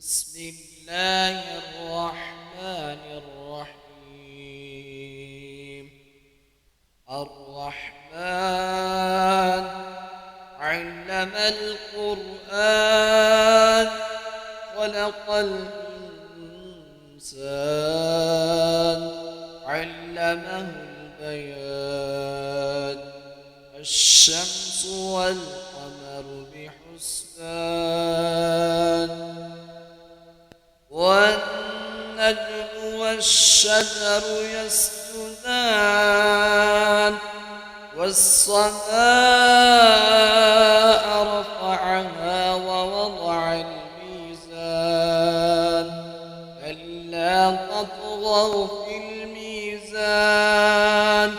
بسم الله الرحمن الرحيم. الرحمن علم القرآن خلق الإنسان علمه البيان. الشمس والقمر بحسبان والنجم والشجر يسجدان والسماء رفعها ووضع الميزان ألا تطغوا في الميزان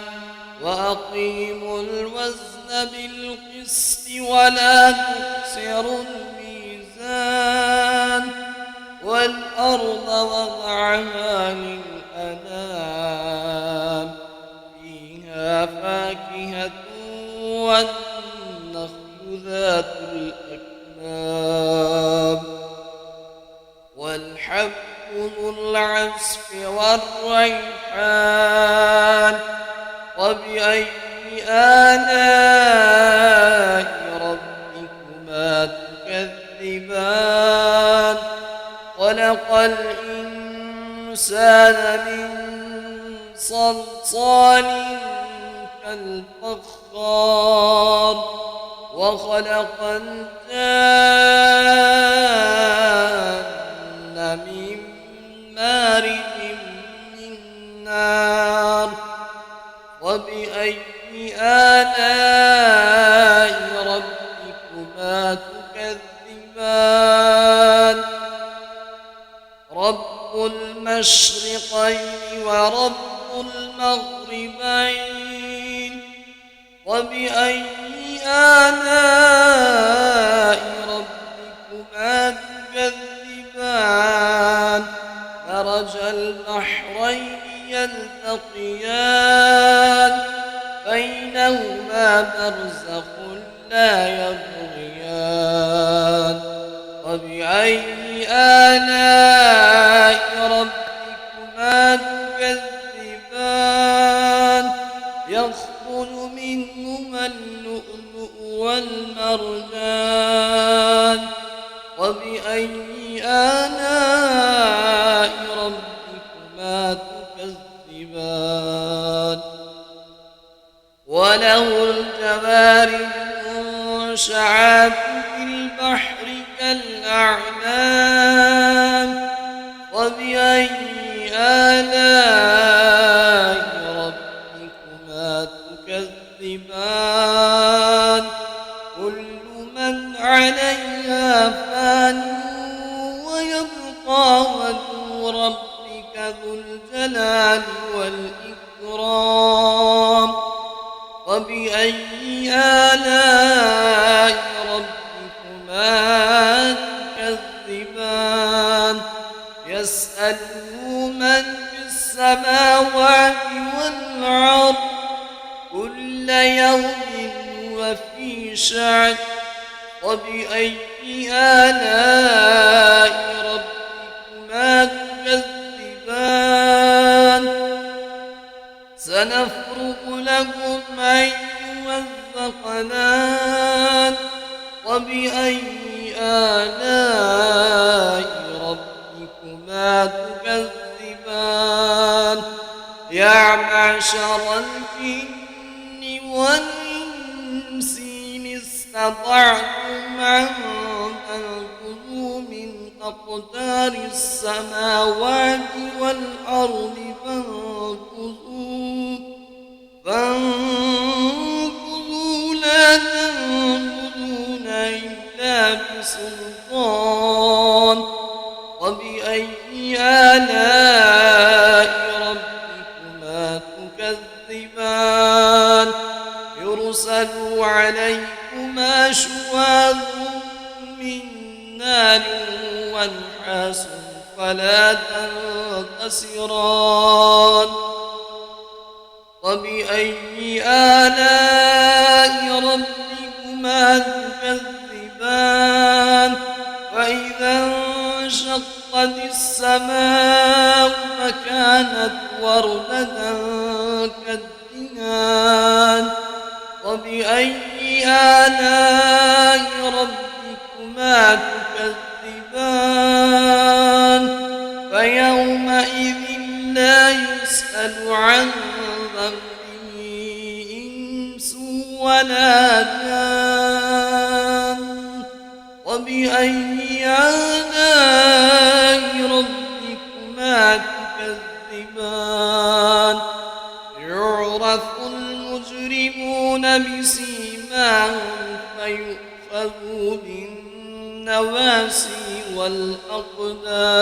وأقيموا الوزن بالقسط ولا تخسروا الميزان والأرض وضعها للأنام فيها فاكهة والنخل ذات الأكمام والحب ذو العصف والريحان. وبأي آلاء ربكما تكذبان؟ خلق الإنسان من صلصال كالفخار وخلق الجان من مارج من نار. وبأي آلاء ربكما تكذبان؟ رب المشرقين ورب المغربين. وبأي آلاء ربكما تكذبان؟ مرج البحرين يلتقيان بينهما برزخ لا يبغيان. وبأي آلاء ربكما تكذبان؟ يخرج منهما اللؤلؤ والمرجان. وبأي آلاء ربكما تكذبان؟ وله الجوار المنشآت في البحر كالأعلام. وبأي آلاء ربكما تكذبان؟ كل من عليها فان ويبقى وجه ربك ذو الجلال والإكرام. وبأي آلاء ربكما تكذبان؟ يسأله من في السماوات والأرض كل يوم وفي شأن. وبأي آلاء ربكما تكذبان؟ سنفرغ لكم أيها الثقلان. وبأي آلاء ربكما تكذبان؟ يا معشر الجن والإنس إن استطعتم أن تنفذوا من أقدار السماوات والأرض فانفذوا لا تنفذون إلا بسلطان. وبأي آلاء ربكما تكذبان؟ يرسل عليكما شواظ من نار ونحاس فلا تنتصران. وبأي آلاء ربكما تكذبان؟ فإذا وانشقت السماء فكانت وردة كالدهان فبأي آلاء ربكما تكذبان فيومئذ لا يسأل عن ذنبه إنس ولا جان وبأي آلاء ربكما تكذبان يعرف المجرمون بسيماهم فيؤخذوا بالنواسي والأقدام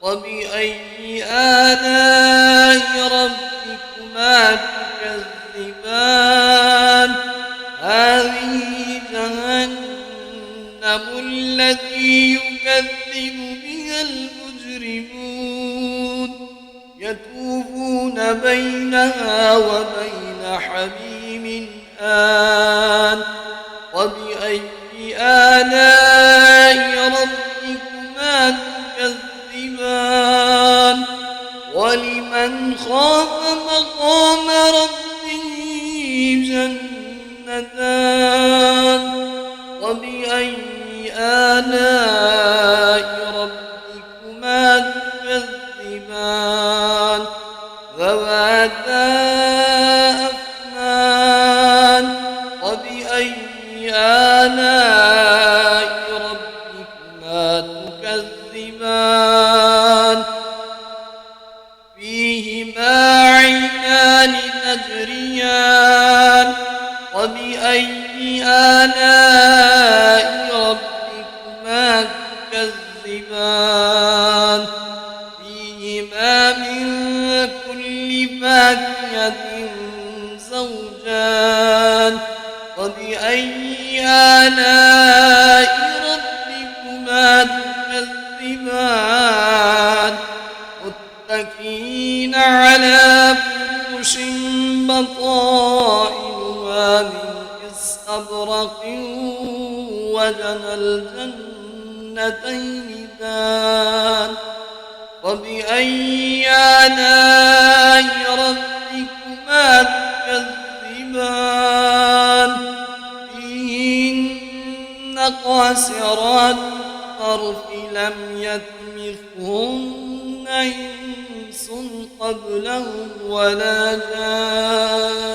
وبأي آلاء ربكما تكذبان هذه جهنم التي يكذب بها المجرمون يطوفون بينها وبين حميم آن وبأي آلاء ربكما تكذبان ولمن خاف مقام ربه جنتان وبأي آلاء ربكما تكذبان ذواتا أفنان وبأي آلاء ربكما تكذبان فيهما عينان تجريان وبأي آلاء ربكما تكذبان فيهما من كل فاكهة زوجان وبأي آلاء ربكما تكذبان متكئين على فرش بطائنها من استبرق وجنى الجنتين دان وبأي آلاء ربكما تكذبان فيهن قاصرات الطرف لم يطمثهن إنس قبلهم ولا جان